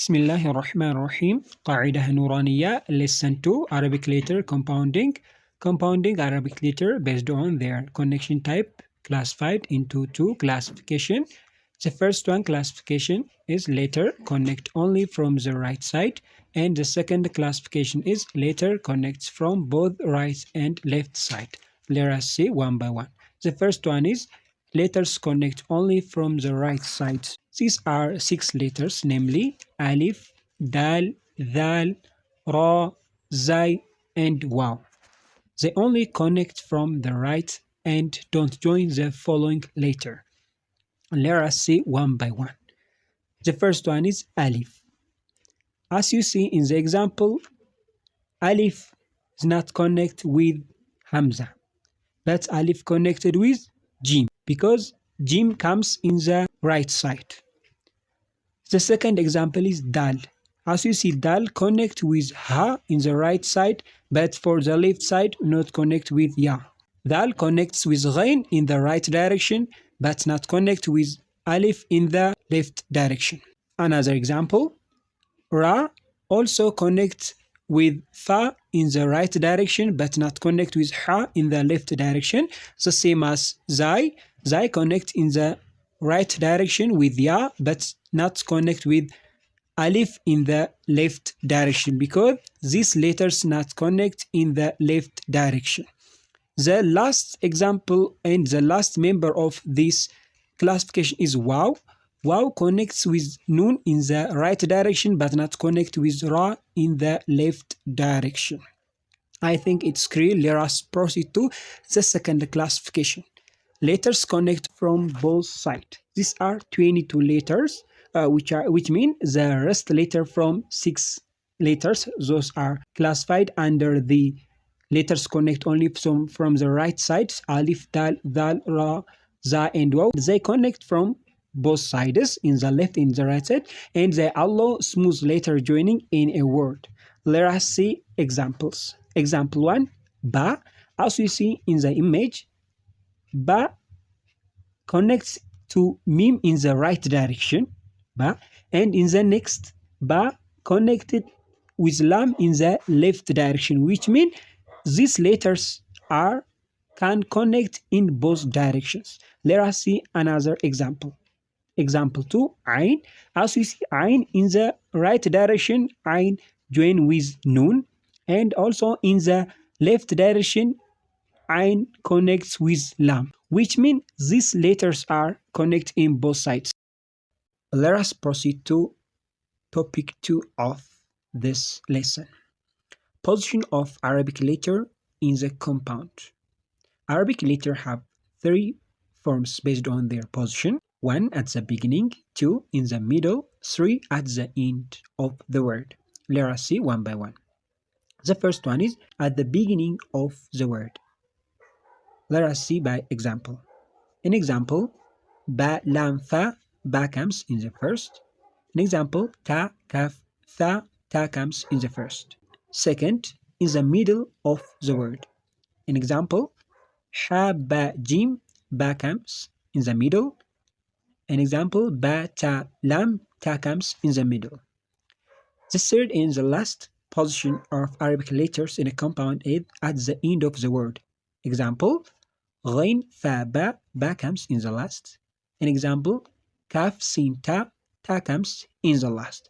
Bismillahir Rahmanir Rahim. Qāʿidah Nūrāniyyah, Lesson 2, Arabic letter compounding. Compounding Arabic letter based on their connection type, classified into two classification. The first one classification is letter connect only from the right side, and the second classification is letter connects from both right and left side. Let us see one by one. The first one is letters connect only from the right side. These are 6 letters, namely Alif, Dal, Dal, Ra, Zai, and Waw. They only connect from the right and don't join the following letter. Let us see one by one. The first one is Alif. As you see in the example, Alif is not connected with Hamza, but Alif connected with Jim, because Jim comes in the right side. The second example is Dal. As you see, Dal connect with Ha in the right side, but for the left side, not connect with Ya. Dal connects with Ghain in the right direction, but not connect with Alif in the left direction. Another example, Ra also connects with Fa in the right direction, but not connect with Ha in the left direction. The same as Zai. Zai connect in the right direction with Ya, but not connect with Alif in the left direction, because these letters not connect in the left direction. The last example and the last member of this classification is Waw. Waw connects with Nun in the right direction, but not connect with Ra in the left direction. I think it's clear. Let us proceed to the second classification. Letters connect from both sides. These are 22 letters, which mean the rest letter from 6 letters. Those are classified under the letters connect only from the right side. Alif, Dal, Dal, Ra, Za, and Waw. They connect from both sides, in the left and the right side, and they allow smooth letter joining in a word. Let us see examples. Example 1, Ba. As you see in the image, Ba connects to Mim in the right direction, Ba, and in the next, Ba connected with Lam in the left direction, which means these letters can connect in both directions. Let us see another example. Example 2, Ain. As we see, Ain in the right direction, Ain join with Nun, and also in the left direction, Ain connects with Lam, which means these letters are connected in both sides. Let us proceed to topic 2 of this lesson. Position of Arabic letter in the compound. Arabic letter have 3 forms based on their position. 1 at the beginning, 2 in the middle, 3 at the end of the word. Let us see one by one. The first one is at the beginning of the word. Let us see by example. An example, Ba, Lam, Fa. Ba comes in the first. An example, Ta, Kaf, Tha. Ta comes in the first. Second, in the middle of the word. An example, Ha, Ba, Jim. Ba comes in the middle. An example, Ba, Ta, Lam. Ta comes in the middle. The third and the last position of Arabic letters in a compound is at the end of the word. Example, Ghain, Fa, Ba. Ba comes in the last. An example, Kaf, Sin, Ta. Ta comes in the last.